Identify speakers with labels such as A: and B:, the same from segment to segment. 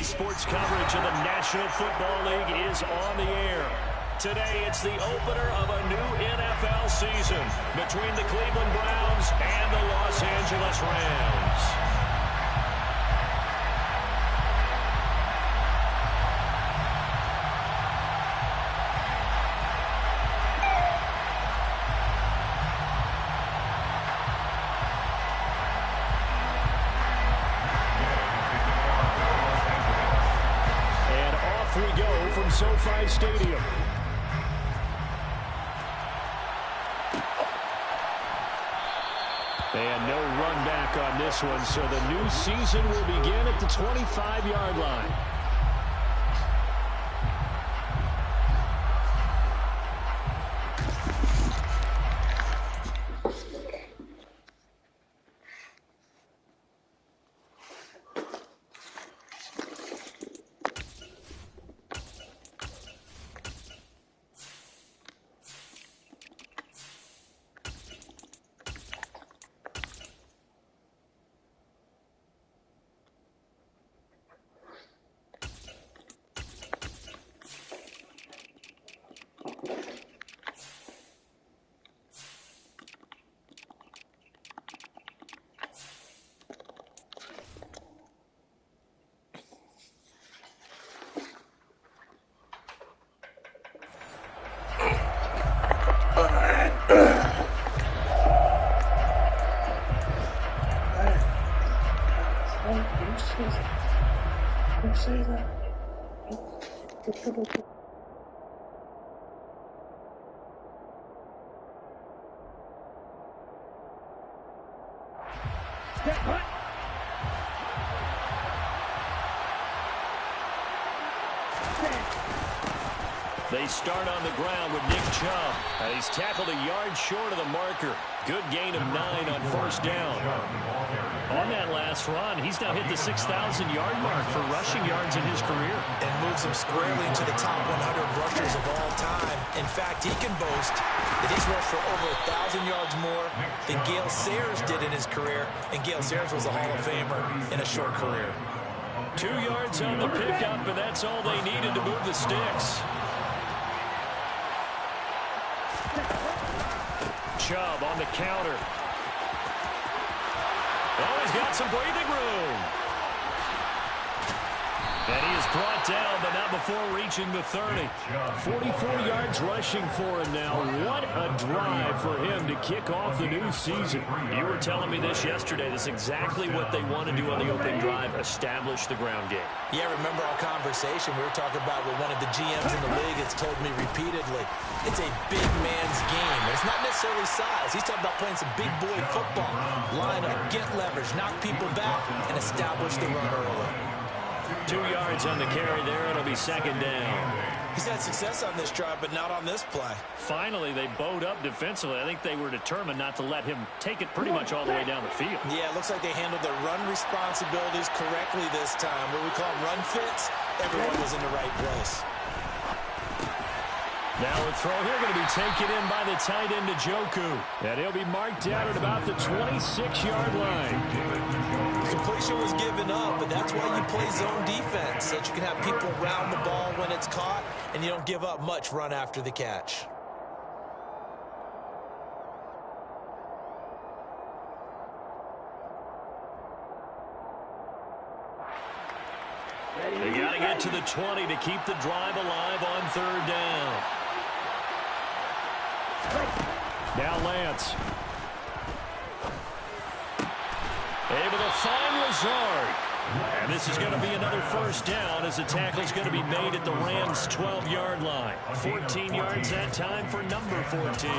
A: sports coverage of the National Football League is on the air. Today, it's the opener of a new NFL season between the Cleveland Browns and the Los Angeles Rams. We go from SoFi Stadium. And no run back on this one, so the new season will begin at the 25-yard line. They start on the ground with Nick Chubb. He's tackled a yard short of the marker. Good gain of 9 on first down. On that last run, he's now hit the 6,000-yard mark for rushing yards in his career.
B: And moves him squarely into the top 100 rushers of all time. In fact, he can boast that he's rushed for over 1,000 yards more than Gale Sayers did in his career. And Gale Sayers was a Hall of Famer in a short career.
A: 2 yards on the pickup, and that's all they needed to move the sticks. Chubb on the counter. Oh, he's got some breathing room. And he is brought down, but not before reaching the 30. 44 yards rushing for him now. What a drive for him to kick off the new season. You were telling me this yesterday. This is exactly what they want to do on the opening drive, establish the ground game.
B: Yeah, remember our conversation. We were talking about what one of the GMs in the league has told me repeatedly. It's a big man's game. And it's not necessarily size. He's talking about playing some big boy football. Line up, get leverage, knock people back, and establish the run early.
A: 2 yards on the carry there. It'll be second down.
B: He's had success on this drive, but not on this play.
A: Finally, they bowed up defensively. I think they were determined not to let him take it pretty much all the way down the field.
B: Yeah, it looks like they handled their run responsibilities correctly this time. What we call run fits, everyone was in the right place.
A: Now a throw here going to be taken in by the tight end Njoku. And he'll be marked down at about the 26-yard line.
B: Completion was given up, but that's why you play zone defense, so that you can have people around the ball when it's caught, and you don't give up much run after the catch.
A: They got to get to the 20 to keep the drive alive on third down. Now Lance. Able to find Lazard. And this is going to be another first down as the tackle is going to be made at the Rams' 12-yard line. 14 yards that time for number 14.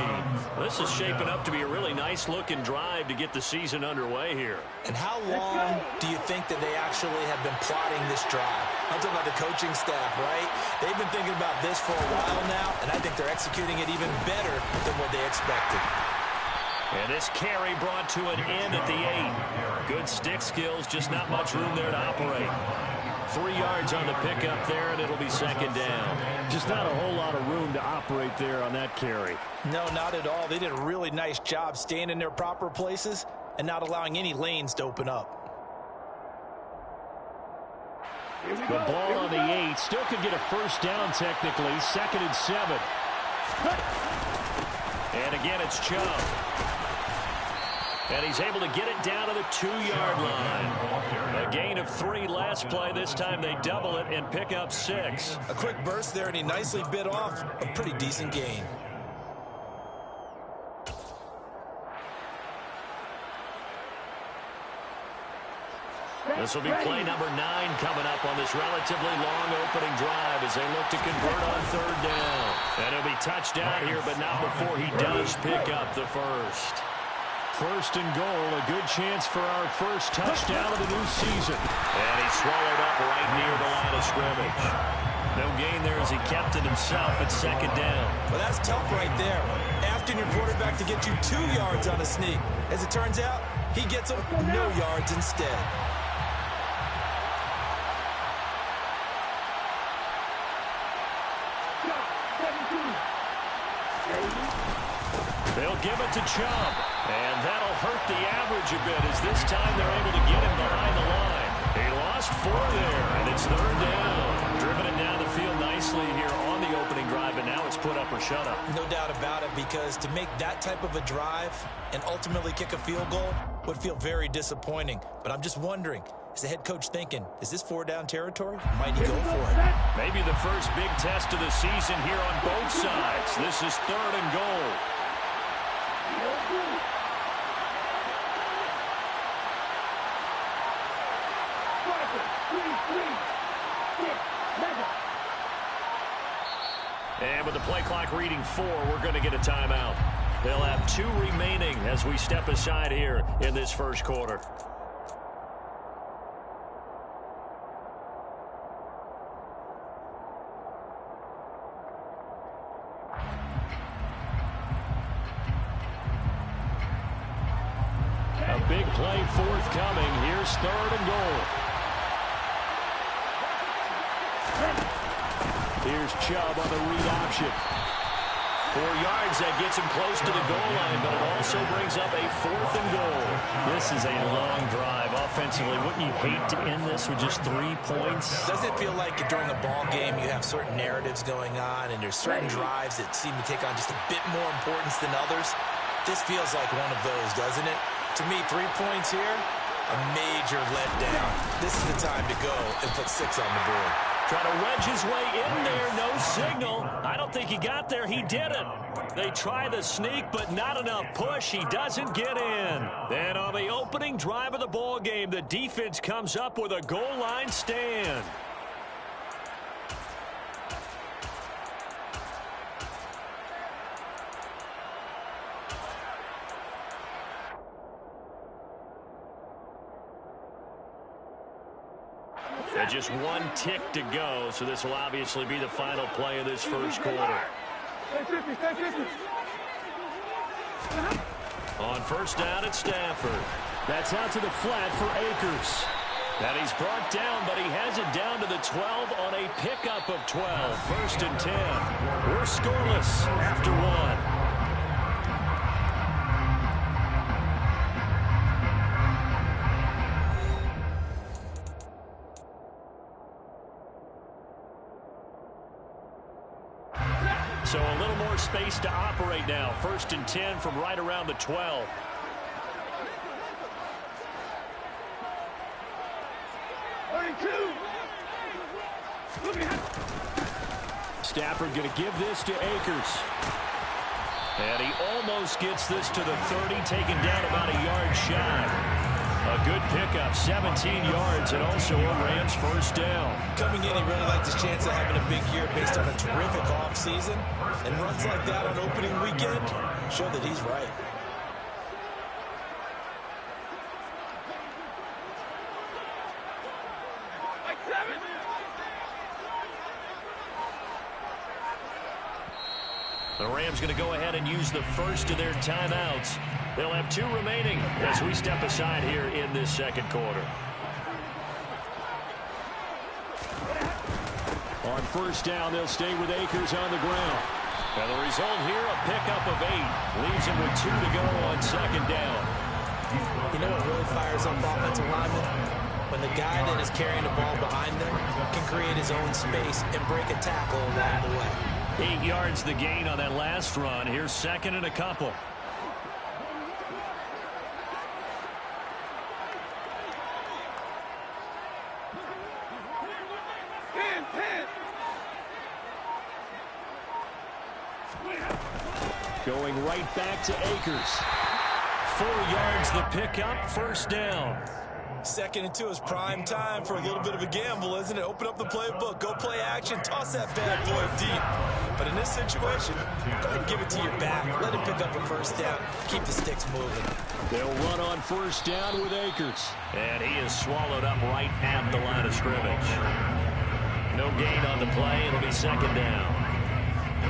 A: This is shaping up to be a really nice-looking drive to get the season underway here.
B: And how long do you think that they actually have been plotting this drive? I'm talking about the coaching staff, right? They've been thinking about this for a while now, and I think they're executing it even better than what they expected.
A: And this carry brought to an end at the 8. Good stick skills, just not much room there to operate. 3 yards on the pickup there, and it'll be second down. Just not a whole lot of room to operate there on that carry.
B: No, not at all. They did a really nice job staying in their proper places and not allowing any lanes to open up.
A: The ball on the 8. Still could get a first down technically. 2nd and 7. And again, it's Chubb. And he's able to get it down to the 2-yard line. A gain of 3 last play. This time they double it and pick up 6.
B: A quick burst there, and he nicely bit off a pretty decent gain.
A: This will be play number 9 coming up on this relatively long opening drive as they look to convert on 3rd down. And he'll be touchdown here, but not before he does pick up the first. 1st and goal, a good chance for our first touchdown of the new season. And he's swallowed up right near the line of scrimmage. No gain there as he kept it himself at 2nd down.
B: Well, that's tough right there. Asking your quarterback to get you 2 yards on a sneak. As it turns out, he gets them no yards instead.
A: They'll give it to Chubb, and that'll hurt the average a bit as this time they're able to get him behind the line. He lost 4 there, and it's 3rd down. Driven it down the field nicely here on the opening drive, and now it's put up or shut up.
B: No doubt about it, because to make that type of a drive and ultimately kick a field goal would feel very disappointing. But I'm just wondering, is the head coach thinking, is this 4-down territory? Might he go for it?
A: Maybe the first big test of the season here on both sides. This is 3rd and goal. And with the play clock reading 4, we're going to get a timeout. They'll have 2 remaining as we step aside here in this first quarter. A big play forthcoming. Here's 3rd and goal. Here's Chubb on the read option. 4 yards, that gets him close to the goal line, but it also brings up a 4th and goal. This is a long drive offensively. Wouldn't you hate to end this with just 3 points?
B: Doesn't it feel like during a ball game you have certain narratives going on and there's certain drives that seem to take on just a bit more importance than others? This feels like one of those, doesn't it? To me, 3 points here, a major letdown. This is the time to go and put 6 on the board.
A: Try to wedge his way in there, no signal. I don't think he got there. He didn't. They try the sneak, but not enough push. He doesn't get in. Then on the opening drive of the ball game, the defense comes up with a goal line stand. And just 1 tick to go, so this will obviously be the final play of this first quarter. On 1st down at Stafford. That's out to the flat for Akers. And he's brought down, but he has it down to the 12 on a pickup of 12. 1st and 10. We're scoreless after 1. So a little more space to operate now. 1st and 10 from right around the 12. Stafford going to give this to Akers. And he almost gets this to the 30, taken down about a yard shy. A good pickup, 17 yards, and also a Rams 1st down.
B: Coming in, he really liked his chance of having a big year based on a terrific offseason. And runs like that on opening weekend show that he's right.
A: The Rams going to go ahead and use the first of their timeouts. They'll have 2 remaining as we step aside here in this second quarter. On 1st down, they'll stay with Akers on the ground. And the result here, a pickup of 8. Leaves him with 2 to go on 2nd down.
B: You know what really fires up offensive linemen? when the guy that is carrying the ball behind them can create his own space and break a tackle along the way.
A: 8 yards the gain on that last run. Here's second and a couple. Going right back to Akers. 4 yards the pickup, first down.
B: 2nd and 2 is prime time for a little bit of a gamble, isn't it? Open up the playbook, go play action, toss that bad boy deep. But in this situation, go ahead and give it to your back. Let him pick up a first down. Keep the sticks moving.
A: They'll run on first down with Akers. And he is swallowed up right at the line of scrimmage. No gain on the play. It'll be second down.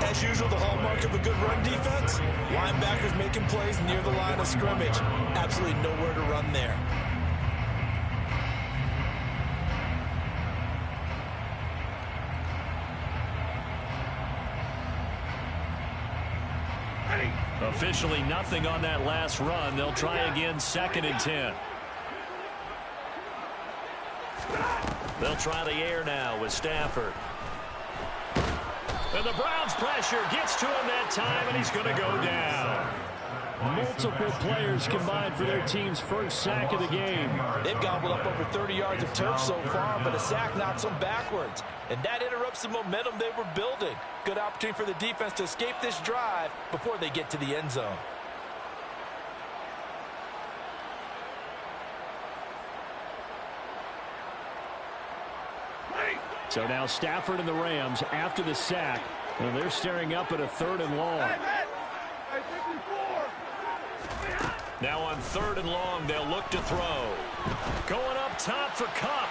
B: As usual, the hallmark of a good run defense, linebackers making plays near the line of scrimmage. Absolutely nowhere to run there.
A: Officially nothing on that last run. They'll try again, 2nd and 10. They'll try the air now with Stafford. And the Browns pressure gets to him that time, and he's going to go down. Multiple players combined for their team's first sack of the game.
B: They've gobbled up over 30 yards of turf so far, but a sack knocks them backwards. And that interrupts the momentum they were building. Good opportunity for the defense to escape this drive before they get to the end zone.
A: So now Stafford and the Rams after the sack. Well, they're staring up at a 3rd and long. Now on 3rd and long, they'll look to throw. Going up top for Kupp.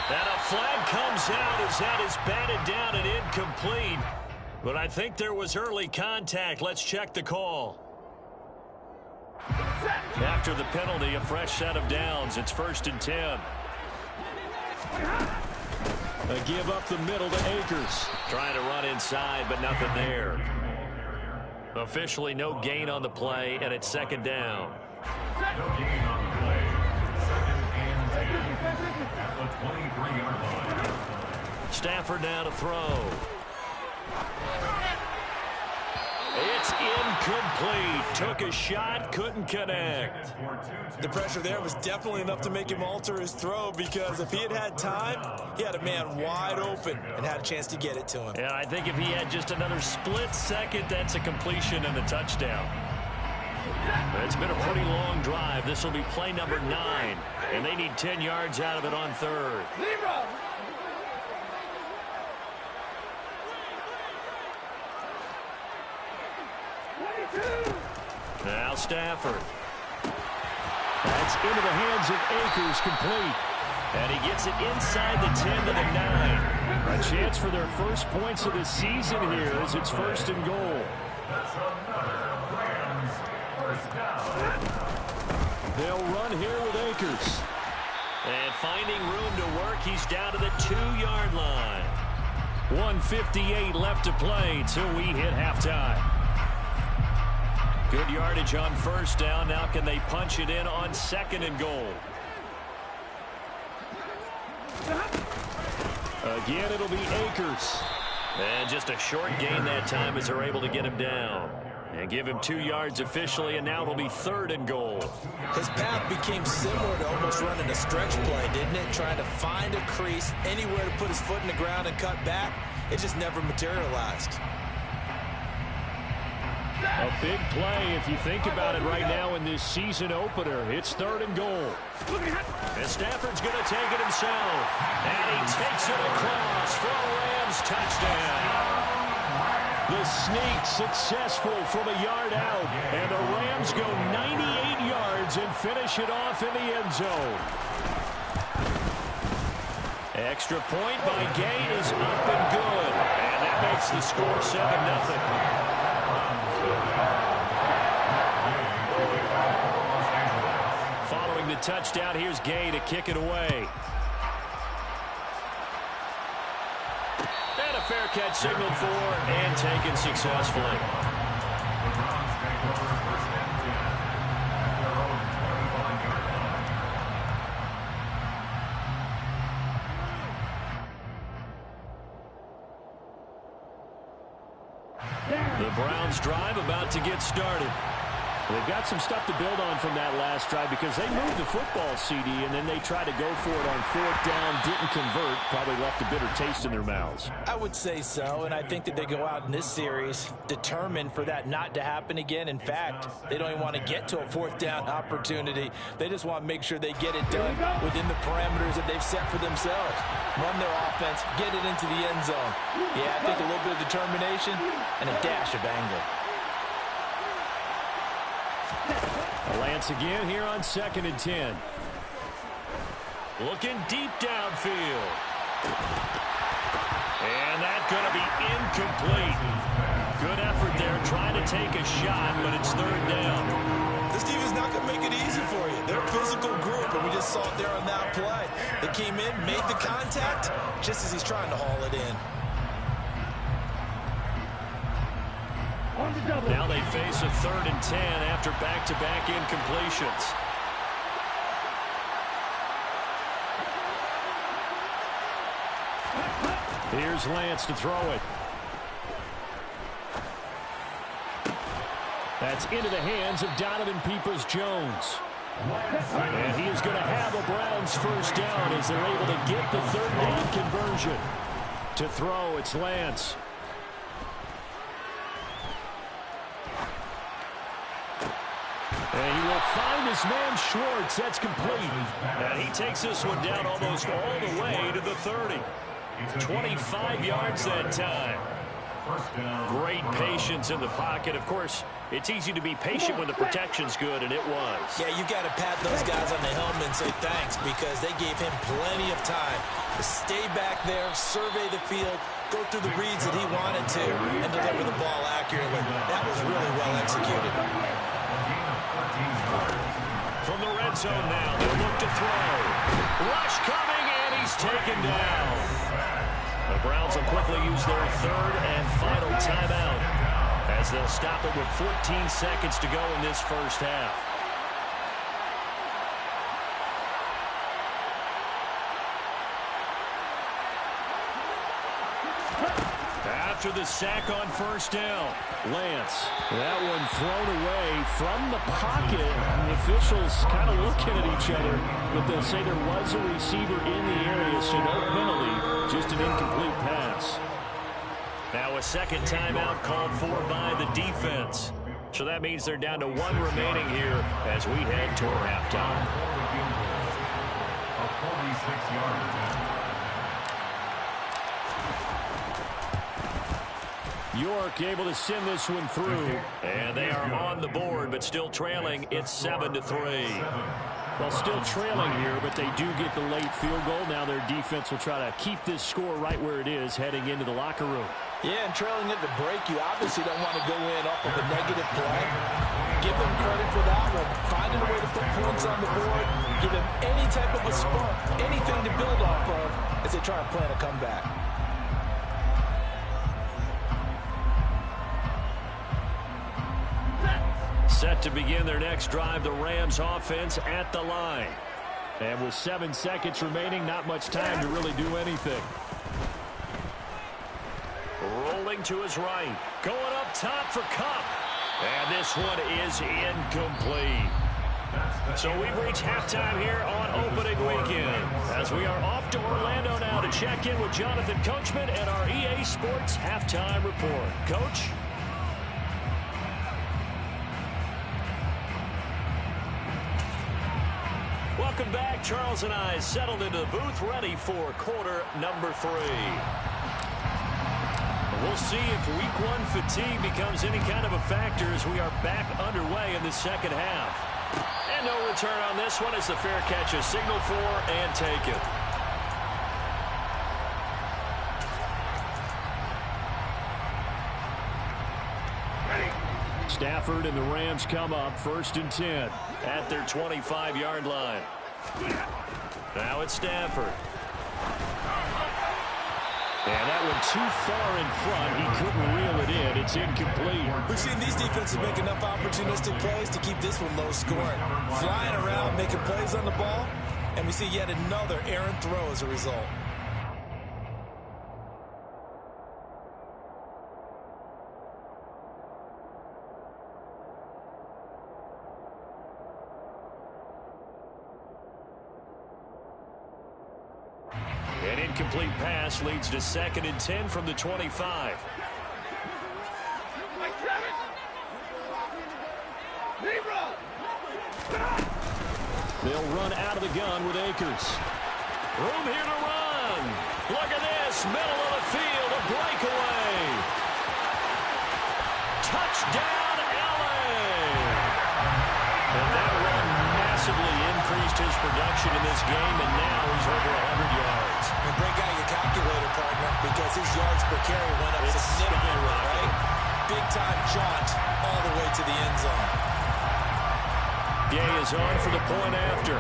A: And a flag comes out as that is batted down and incomplete. But I think there was early contact. Let's check the call. After the penalty, a fresh set of downs. It's 1st and 10. They give up the middle to Akers. Trying to run inside, but nothing there. Officially no gain on the play, and it's 2nd down.
C: No gain on the play. 2nd and 10 at the 23-yard line.
A: Stafford now to throw. It's incomplete. Took a shot, couldn't connect.
B: The pressure there was definitely enough to make him alter his throw, because if he had had time, he had a man wide open and had a chance to get it to him.
A: Yeah, I think if he had just another split second, that's a completion and a touchdown. But it's been a pretty long drive. This will be play number 9, and they need 10 yards out of it on 3rd. Now Stafford. That's into the hands of Akers, complete. And he gets it inside the 10 to the 9. A chance for their first points of the season here as it's 1st and goal. They'll run here with Akers. And finding room to work, he's down to the 2-yard line. 1:58 left to play till we hit halftime. Good yardage on 1st down. Now can they punch it in on 2nd and goal? Again, it'll be Akers. And just a short gain that time as they're able to get him down. And give him 2 yards officially, and now it'll be 3rd and goal.
B: His path became similar to almost running a stretch play, didn't it? Trying to find a crease, anywhere to put his foot in the ground and cut back. It just never materialized.
A: A big play if you think about it right now in this season opener. It's 3rd and goal. And Stafford's going to take it himself. And he takes it across for a Rams touchdown. The sneak successful from a yard out. And the Rams go 98 yards and finish it off in the end zone. Extra point by Gay is up and good. And that makes the score 7-0. Following the touchdown, here's Gay to kick it away. And a fair catch signaled for and taken successfully. The Browns drive about to get started. They've got some stuff to build on from that last drive because they moved the football, CD, and then they tried to go for it on fourth down, didn't convert, probably left a bitter taste in their mouths.
B: I would say so, and I think that they go out in this series determined for that not to happen again. In fact, they don't even want to get to a fourth down opportunity. They just want to make sure they get it done within the parameters that they've set for themselves. Run their offense, get it into the end zone. Yeah, I think a little bit of determination and a dash of anger.
A: Lance again here on 2nd and 10. Looking deep downfield. And that's going to be incomplete. Good effort there trying to take a shot, but it's 3rd down.
B: This team is not going to make it easy for you. They're a physical group, and we just saw it there on that play. They came in, made the contact, just as he's trying to haul it in.
A: Now they face a 3rd and 10 after back-to-back incompletions. Here's Lance to throw it. That's into the hands of Donovan Peoples-Jones. And he is going to have a Browns first down as they're able to get the 3rd down conversion. To throw, it's Lance. And he will find his man Schwartz. That's complete. And he takes this one down almost all the way to the 30. 25 yards that time. Great patience in the pocket. Of course, it's easy to be patient when the protection's good, and it was.
B: Yeah, you got to pat those guys on the helmet and say thanks because they gave him plenty of time to stay back there, survey the field, go through the reads that he wanted to, and deliver the ball accurately. That was really well executed.
A: From the red zone now, they'll look to throw. Rush coming, and he's taken down. The Browns will quickly use their 3rd and final timeout as they'll stop it with 14 seconds to go in this first half. After the sack on first down, Lance. That one thrown away from the pocket. The officials kind of looking at each other, but they'll say there was a receiver in the area, so no penalty, just an incomplete pass. Now a second timeout called for by the defense. So that means they're down to 1 remaining here as we head toward halftime.
C: A 46-yard
A: York able to send this one through. And they are on the board, but still trailing. It's 7-3. Well, still trailing here, but they do get the late field goal. Now their defense will try to keep this score right where it is heading into the locker room.
B: Yeah, and trailing at the break, you obviously don't want to go in off of a negative play. Give them credit for that one. Finding a way to put points on the board. Give them any type of a spark, anything to build off of as they try to plan a comeback.
A: Set to begin their next drive, the Rams offense at the line. And with 7 seconds remaining, not much time to really do anything. Rolling to his right. Going up top for Kupp. And this one is incomplete. So we've reached halftime here on opening weekend. As we are off to Orlando now to check in with Jonathan Coachman and our EA Sports Halftime Report. Coach? Welcome back. Charles and I settled into the booth, ready for quarter number 3. We'll see if week 1 fatigue becomes any kind of a factor as we are back underway in the second half. And no return on this one as the fair catch is signaled for and taken. Stafford and the Rams come up 1st and 10 at their 25-yard line. Now it's Stafford. And that one too far in front. He couldn't reel it in. It's incomplete.
B: We've seen these defenses make enough opportunistic plays to keep this one low scoring. Flying around, making plays on the ball, and we see yet another errant throw as a result.
A: incomplete pass leads to 2nd and 10 from the 25. They'll run out of the gun with Akers. Room here to run. Look at this. Middle of the field. A breakaway. Touchdown, LA. And that run massively increased his production in this game, and now he's over 100 yards.
B: And break out your calculator, partner, because his yards per carry went up significantly, right? Big-time jaunt all the way to the end zone.
A: Gay is on for the point after.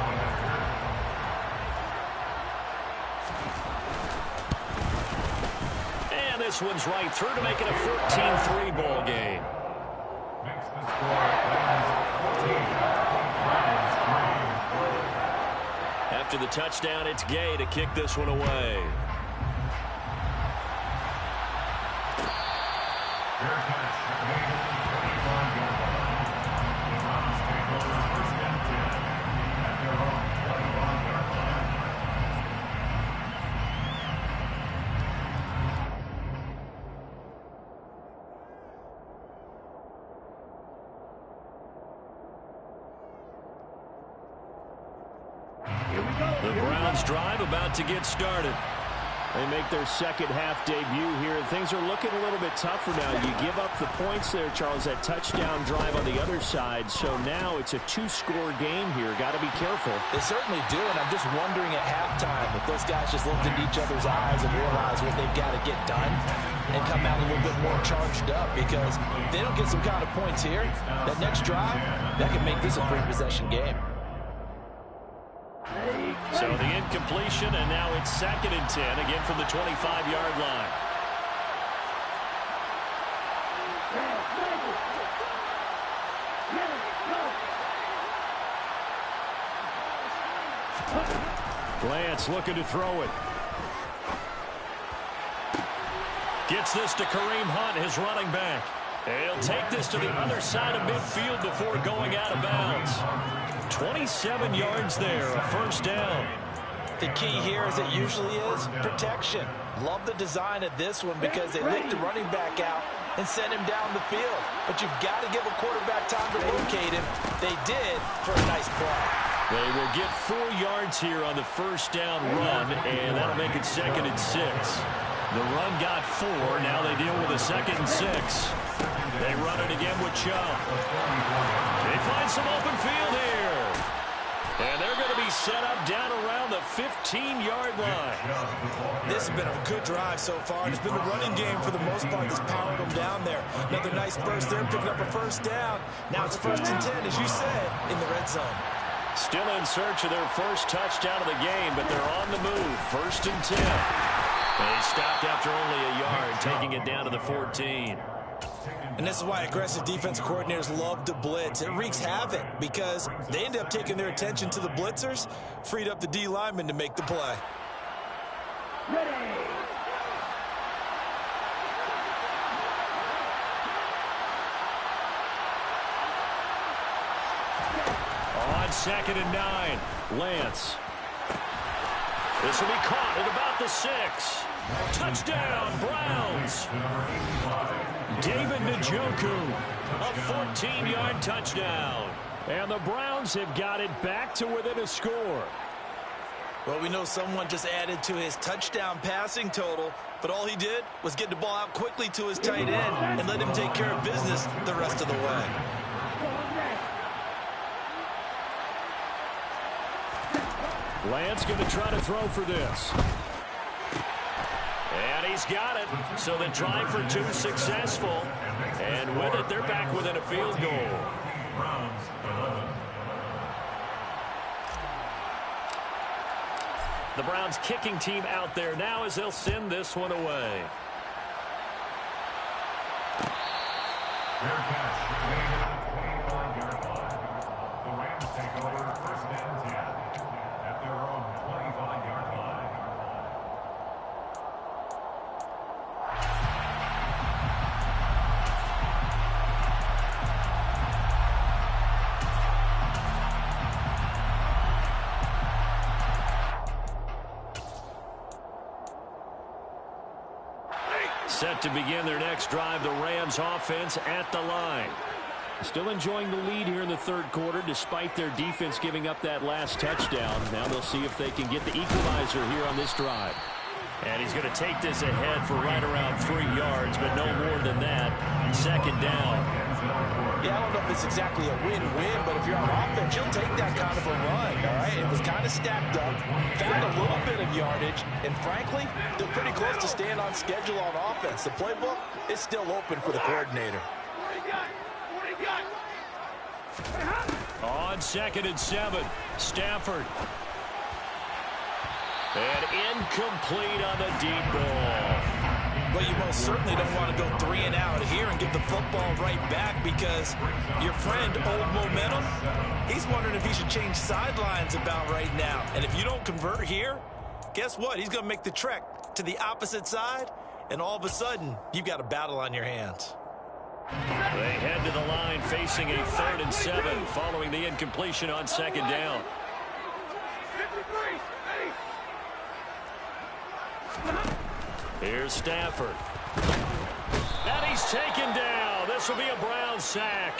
A: And this one's right through to make it a 14-3 ball game.
C: Makes the score Rams 14, Browns 3.
A: After the touchdown, it's Gay to kick this one away.
C: Fair catch made at the 25-yard line. The Browns take over 1st and 10 at their own 25-yard line.
A: The Browns drive about to get started. They make their second half debut here, and things are looking a little bit tougher now. You give up the points there, Charles, that touchdown drive on the other side. So now it's a 2-score game here. Got to be careful.
B: They certainly do, and I'm just wondering at halftime if those guys just looked into each other's eyes and realize what they've got to get done and come out a little bit more charged up, because if they don't get some kind of points here, that next drive, that can make this a 3-possession game.
A: So the incompletion, and now it's 2nd and 10, again from the 25-yard line. Lance looking to throw it. Gets this to Kareem Hunt, his running back. He'll take this to the other side of midfield before going out of bounds. 27 yards there, a 1st down.
B: The key here, as it usually is, protection. Love the design of this one because they lift the running back out and send him down the field. But you've got to give a quarterback time to locate him. They did for a nice play.
A: They will get 4 yards here on the 1st down run, and that'll make it 2nd and 6. The run got 4. Now they deal with a 2nd and 6. They run it again with Chubb. They find some open field here. And they're going to be set up down around the 15-yard line.
B: This has been a good drive so far. It's been the running game for the most part that's powered them down there. Another nice burst there, picking up a 1st down. Now it's 1st and 10, as you said, in the red zone.
A: Still in search of their first touchdown of the game, but they're on the move. 1st and 10. They stopped after only a yard, taking it down to the 14.
B: And this is why aggressive defensive coordinators love to blitz. It wreaks havoc because they end up taking their attention to the blitzers, freed up the D lineman to make the play.
A: On 2nd and 9, Lance. This will be caught at about the 6. Touchdown, Browns. David Njoku, a 14-yard touchdown. And the Browns have got it back to within a score.
B: Well, we know someone just added to his touchdown passing total, but all he did was get the ball out quickly to his tight end and let him take care of business the rest of the way.
A: Lance going to try to throw for this. And he's got it. So the try for 2 successful. And with it, they're back within a field goal.
C: Browns 11.
A: The Browns kicking team out there now as they'll send this one away.
C: Fair catch made at the 25-yard line. The Rams take over 1st and 10 at their own 25-yard line.
A: set to begin their next drive. The Rams offense at the line. Still enjoying the lead here in the third quarter despite their defense giving up that last touchdown. Now they'll see if they can get the equalizer here on this drive. And he's going to take this ahead for right around 3 yards, but no more than that. Second down.
B: Yeah, I don't know if it's exactly a win-win, but if you're on offense, you'll take that kind of a run, all right? It was kind of stacked up, found a little bit of yardage, and frankly, they're pretty close to staying on schedule on offense. The playbook is still open for the coordinator.
A: On 2nd and 7, Stafford. And incomplete on the deep ball.
B: Well, you most certainly don't want to go 3 and out here and give the football right back because your friend, Old Momentum, he's wondering if he should change sidelines about right now. And if you don't convert here, guess what? He's going to make the trek to the opposite side, and all of a sudden, you've got a battle on your hands.
A: They head to the line facing a 3rd and 7 following the incompletion on 2nd down. Here's Stafford. And he's taken down. This will be a Brown sack.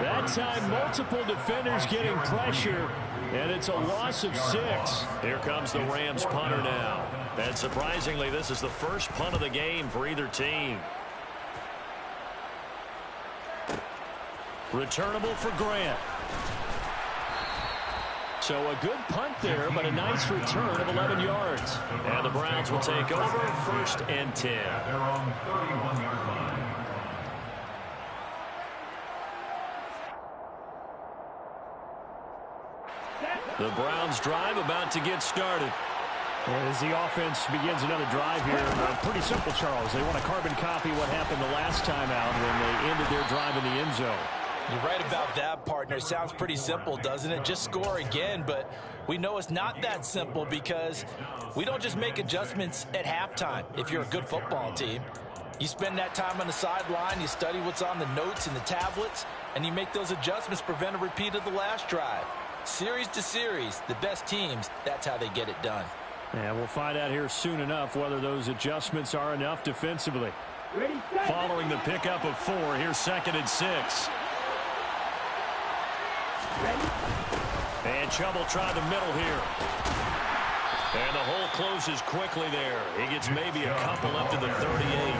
A: That time, multiple defenders getting pressure, and it's a loss of 6. Here comes the Rams punter now. And surprisingly, this is the first punt of the game for either team. Returnable for Grant. So a good punt there, but a nice return of 11 yards. And the Browns will take over 1st and 10.
C: Their own 31-yard line.
A: The Browns drive about to get started.
D: As the offense begins another drive here, pretty simple, Charles. They want to carbon copy what happened the last time out when they ended their drive in the end zone.
B: You're right about that, partner. Sounds pretty simple, doesn't it? Just score again, but we know it's not that simple because we don't just make adjustments at halftime if you're a good football team. You spend that time on the sideline, you study what's on the notes and the tablets, and you make those adjustments to prevent a repeat of the last drive. Series to series, the best teams, that's how they get it done.
D: And we'll find out here soon enough whether those adjustments are enough defensively.
A: Following the pickup of 4, here's 2nd and 6. And Chubb will try the middle here. And the hole closes quickly there. He gets maybe a couple up to the 38.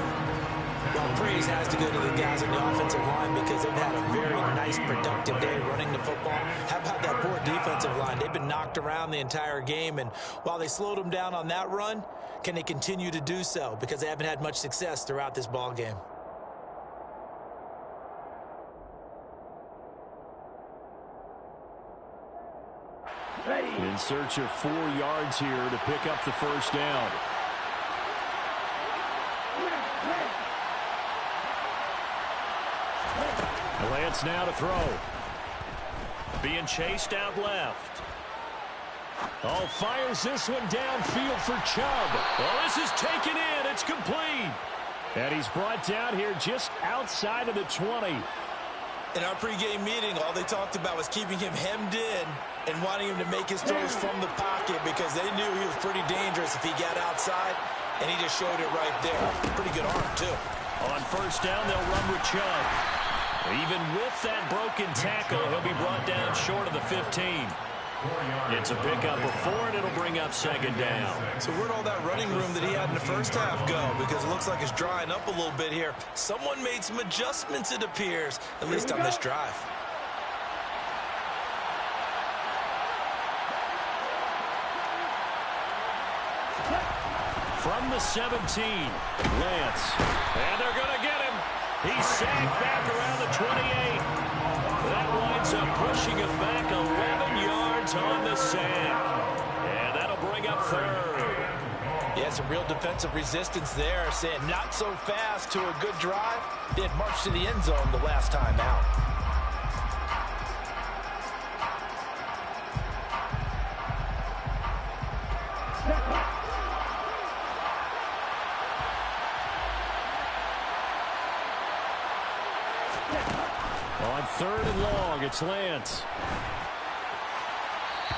B: Well, praise has to go to the guys on the offensive line because they've had a very nice, productive day running the football. How about that poor defensive line? They've been knocked around the entire game, and while they slowed them down on that run, can they continue to do so? Because they haven't had much success throughout this ball game.
D: In search of 4 yards here to pick up the first down. Lance now to throw.
A: Being chased out left. Oh, fires this one downfield for Chubb. Oh, this is taken in. It's complete.
D: And he's brought down here just outside of the 20.
B: In our pregame meeting, all they talked about was keeping him hemmed in and wanting him to make his throws from the pocket because they knew he was pretty dangerous if he got outside, and he just showed it right there. Pretty good arm, too.
A: On first down, they'll run with Chubb. Even with that broken tackle, he'll be brought down short of the 15. It's a pickup of 4, and it'll bring up 2nd down.
B: So where'd all that running room that he had in the first half go? Because it looks like it's drying up a little bit here. Someone made some adjustments, it appears, at least on this drive.
A: From the 17, Lance. And they're going to get him. He's sacked back around the 28. That winds up pushing him back 11 yards on the sack. And that'll bring up 3rd.
B: Yeah, some real defensive resistance there, saying not so fast to a good drive. They had marched to the end zone the last time out.
D: On 3rd and long, it's Lance.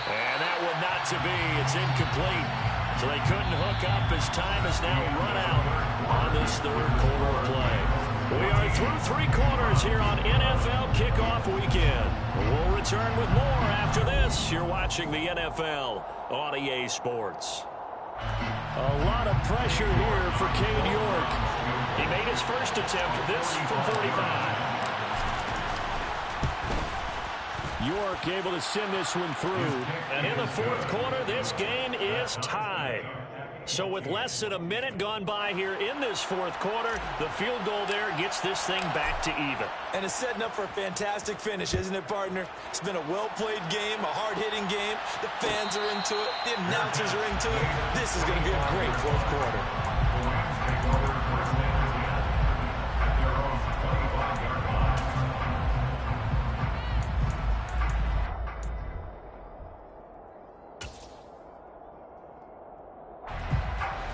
A: And that one not to be. It's incomplete. So they couldn't hook up as time has now run out on this third quarter of play. We are through 3 quarters here on NFL Kickoff Weekend. We'll return with more after this. You're watching the NFL on EA Sports.
D: A lot of pressure here for Cade York.
A: He made his first attempt, this from 45.
D: York able to send this one through.
A: And in the fourth quarter, this game is tied. So with less than a minute gone by here in this fourth quarter, the field goal there gets this thing back to even.
B: And it's setting up for a fantastic finish, isn't it, partner? It's been a well-played game, a hard-hitting game. The fans are into it. The announcers are into it. This is going to be a great fourth quarter.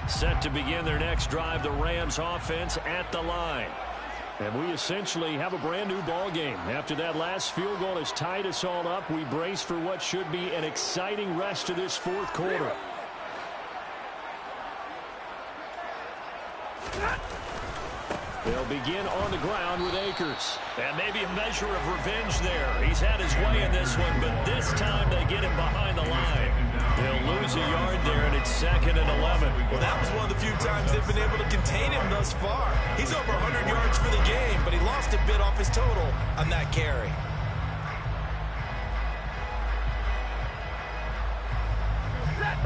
A: Set to begin their next drive, the Rams offense at the line.
D: And we essentially have a brand new ball game. After that last field goal has tied us all up, we brace for what should be an exciting rest of this fourth quarter. They'll begin on the ground with Akers.
A: And maybe a measure of revenge there. He's had his way in this one, but this time they get him behind the line. They'll lose a yard there, and it's 2nd and 11.
B: Well, that was one of the few times they've been able to contain him thus far. He's over 100 yards for the game, but he lost a bit off his total on that carry.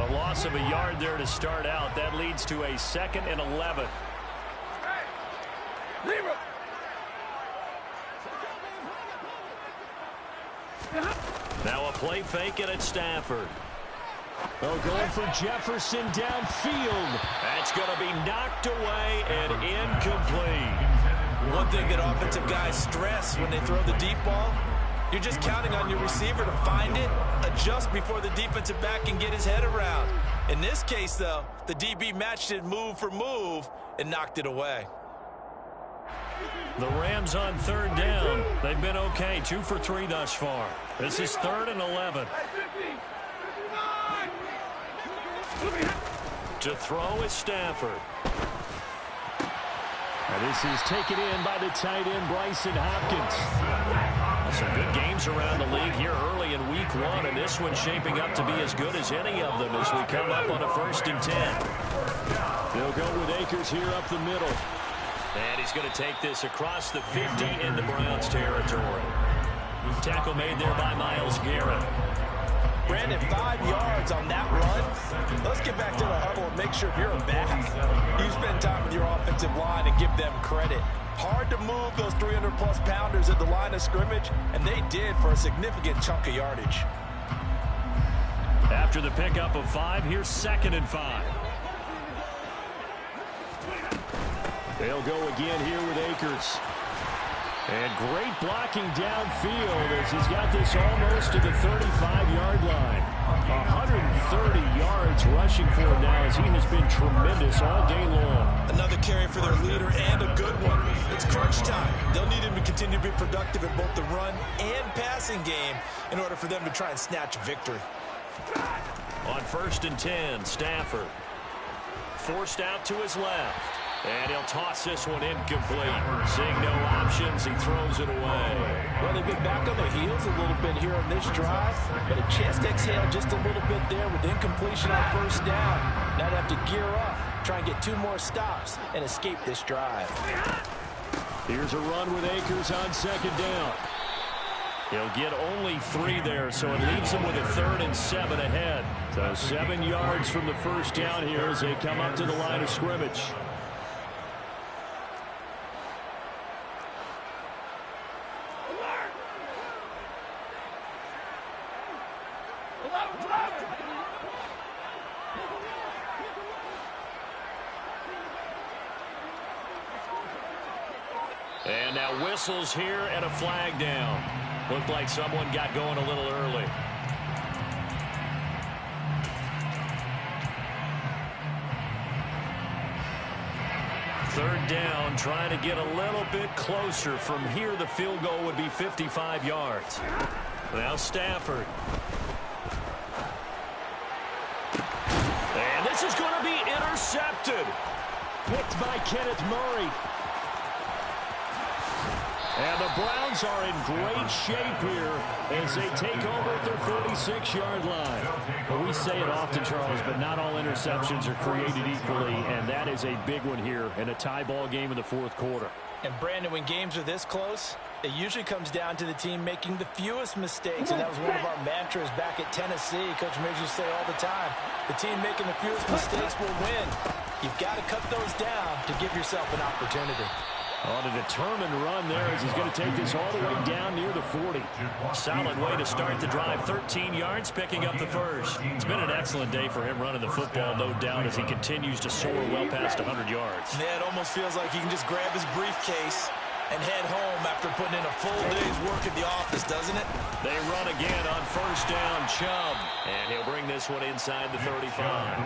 A: A loss of a yard there to start out. That leads to a 2nd and 11. Now a play fake and it's Stafford.
D: Oh, going for Jefferson downfield.
A: That's going to be knocked away and incomplete.
B: One thing that offensive guys stress when they throw the deep ball, you're just counting on your receiver to find it, adjust before the defensive back can get his head around. In this case, though, the DB matched it move for move and knocked it away.
A: The Rams on 3rd down. They've been okay, 2 for 3 thus far. This is 3rd and 11. To throw is Stafford.
D: Now this is taken in by the tight end, Bryson Hopkins.
A: Some good games around the league here early in week 1, and this one's shaping up to be as good as any of them as we come up on a 1st and 10.
D: They'll go with Akers here up the middle.
A: And he's going to take this across the 50 into Browns territory. Tackle made there by Myles Garrett.
B: Brandon, 5 yards on that run. Let's get back to the huddle and make sure you're back. You spend time with your offensive line and give them credit. Hard to move those 300-plus pounders at the line of scrimmage, and they did for a significant chunk of yardage.
A: After the pickup of 5, here's 2nd and 5.
D: They'll go again here with Akers. And great blocking downfield as he's got this almost to the 35-yard line. 130 yards rushing for him now as he has been tremendous all day long.
B: Another carry for their leader and a good one. It's crunch time. They'll need him to continue to be productive in both the run and passing game in order for them to try and snatch victory.
A: On 1st and 10, Stafford. Forced out to his left. And he'll toss this one incomplete. Seeing no options, he throws it away.
B: Well, they've been back on their heels a little bit here on this drive, but a chance to exhale just a little bit there with incompletion on 1st down. Now they have to gear up, try and get 2 more stops, and escape this drive.
D: Here's a run with Akers on 2nd down.
A: He'll get only 3 there, so it leaves him with a 3rd and 7 ahead.
D: So 7 yards from the 1st down here as they come up to the line of scrimmage.
A: And now whistles here and a flag down. Looked like someone got going a little early. Third down, trying to get a little bit closer. From here, the field goal would be 55 yards. Now Stafford. And this this is going to be intercepted.
D: Picked by Kenneth Murray. And the Browns are in great shape here as they take over at their 46-yard line. Well, we say it often, Charles, but not all interceptions are created equally, and that is a big one here in a tie ball game in the fourth quarter.
B: And, Brandon, when games are this close, it usually comes down to the team making the fewest mistakes, and that was one of our mantras back at Tennessee. Coach Midge used to say all the time, the team making the fewest mistakes will win. You've got to cut those down to give yourself an opportunity.
D: On a determined run there as he's going to take this all the way down near the 40.
A: Solid way to start the drive. 13 yards, picking up the first. It's been an excellent day for him running the football, no doubt, as he continues to soar well past 100 yards.
B: Yeah, it almost feels like he can just grab his briefcase and head home after putting in a full day's work at the office, doesn't it?
A: They run again on first down, Chubb. And he'll bring this one inside the 35.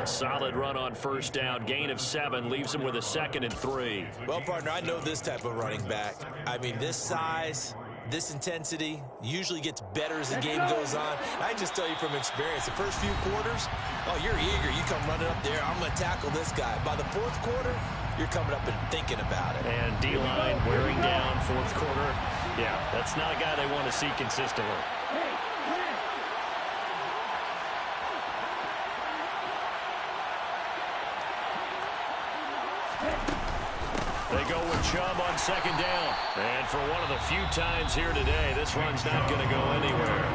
A: A solid run on first down. Gain of 7 leaves him with a 2nd and 3.
B: Well, partner, I know this type of running back. I mean, this size, this intensity usually gets better as the game goes on. I just tell you from experience, the first few quarters, oh, you're eager. You come running up there, I'm going to tackle this guy. By the fourth quarter, you're coming up and thinking about it.
A: And D-line wearing down fourth quarter. Yeah, that's not a guy they want to see consistently. They go with Chubb on second down. And for one of the few times here today, this run's not going to go anywhere.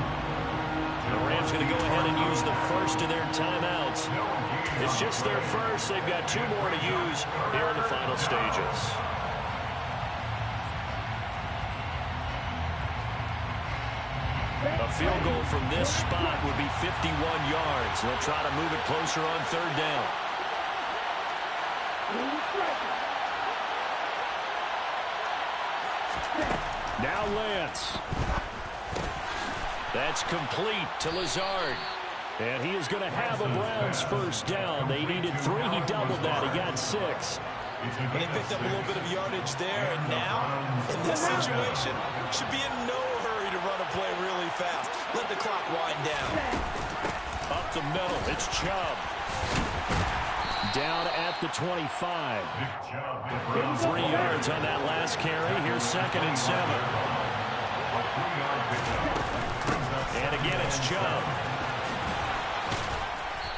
A: The Rams going to go ahead and use the first of their timeouts. It's just their first. They've got 2 more to use here in the final stages. A field goal from this spot would be 51 yards. They'll try to move it closer on third down.
D: Now Lance. That's complete to Lazard. And he is going to have a Browns first down. They needed 3. He doubled that. He got 6.
B: And they picked up a little bit of yardage there. And now, in this situation, should be in no hurry to run a play really fast. Let the clock wind down.
A: Up the middle, it's Chubb.
D: Down at the 25.
A: 3 yards on that last carry. Here's 2nd and 7. And again, it's Chubb.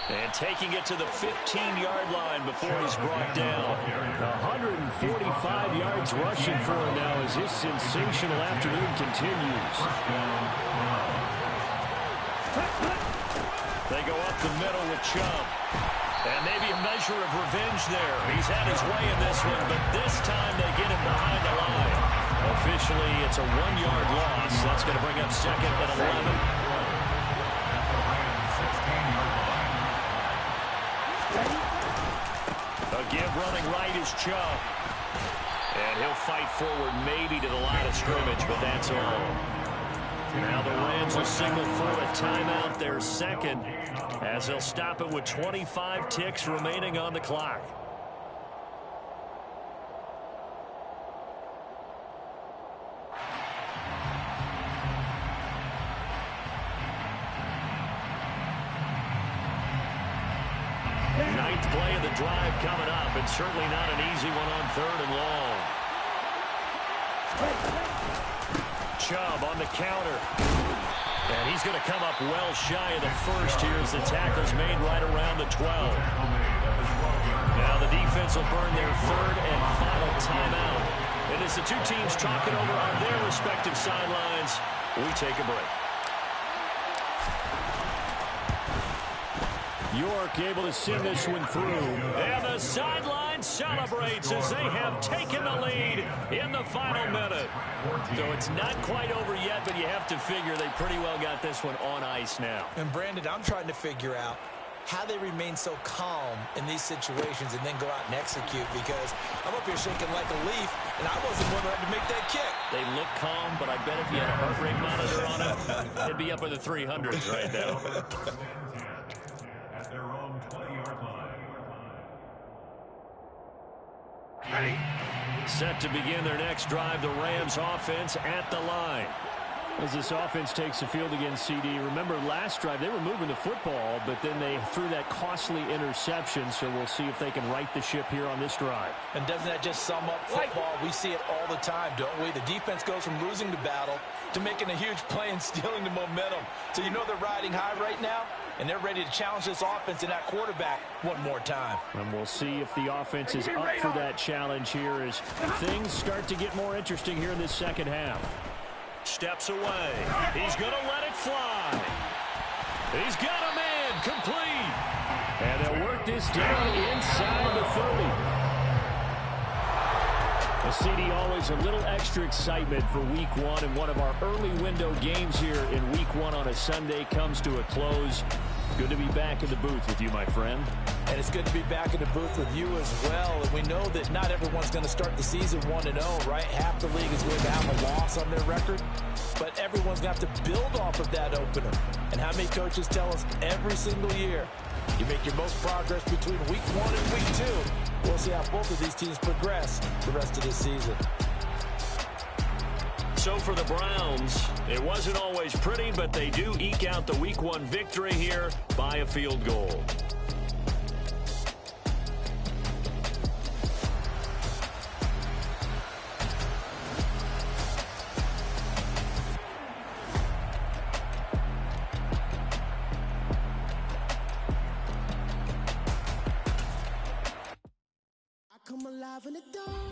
A: And taking it to the 15-yard line before he's brought down.
D: 145 yards rushing for him now as his sensational afternoon continues.
A: They go up the middle with Chubb. And maybe a measure of revenge there. He's had his way in this one, but this time they get him behind the line. Officially, it's a 1-yard loss. That's going to bring up 2nd and 11. Give running right is Chubb. And he'll fight forward maybe to the line of scrimmage, but that's all. Now the Rams will signal for a timeout, their 2nd, as they'll stop it with 25 ticks remaining on the clock. Ninth play of the drive coming up, and certainly not an easy one on 3rd and long. Chubb on the counter. And he's going to come up well shy of the first here as the tackle's made right around the 12. Now the defense will burn their 3rd and final timeout. And as the two teams talk it over on their respective sidelines, we take a break.
D: York able to send this one through.
A: And the sideline celebrates as they have taken the lead in the final minute. So it's not quite over yet, but you have to figure they pretty well got this one on ice now.
B: And, Brandon, I'm trying to figure out how they remain so calm in these situations and then go out and execute, because I'm up here shaking like a leaf, and I wasn't one who had to make that kick.
A: They look calm, but I bet if you had a heart rate monitor on it, it'd be up in the 300s right now.
C: At their own 20-yard line.
A: Set to begin their next drive, the Rams offense at the line.
D: As this offense takes the field against CD, remember last drive they were moving the football, but then they threw that costly interception, so we'll see if they can right the ship here on this drive.
B: And doesn't that just sum up football? We see it all the time, don't we? The defense goes from losing the battle to making a huge play and stealing the momentum. So you know they're riding high right now, and they're ready to challenge this offense and that quarterback one more time.
D: And we'll see if the offense is up for that challenge here as things start to get more interesting here in this second half.
A: Steps away. He's going to let it fly. He's got a man complete.
D: And they'll work this down inside of the 30. The CD always a little extra excitement for week one, and one of our early window games here in week one on a Sunday comes to a close. Good to be back in the booth with you, my friend.
B: And it's good to be back in the booth with you as well. And we know that not everyone's going to start the season 1-0, right? Half the league is going to have a loss on their record. But everyone's going to have to build off of that opener. And how many coaches tell us every single year, you make your most progress between week 1 and week 2. We'll see how both of these teams progress the rest of this season.
A: So for the Browns, it wasn't always pretty, but they do eke out the week 1 victory here by a field goal.
E: Come alive in the dark.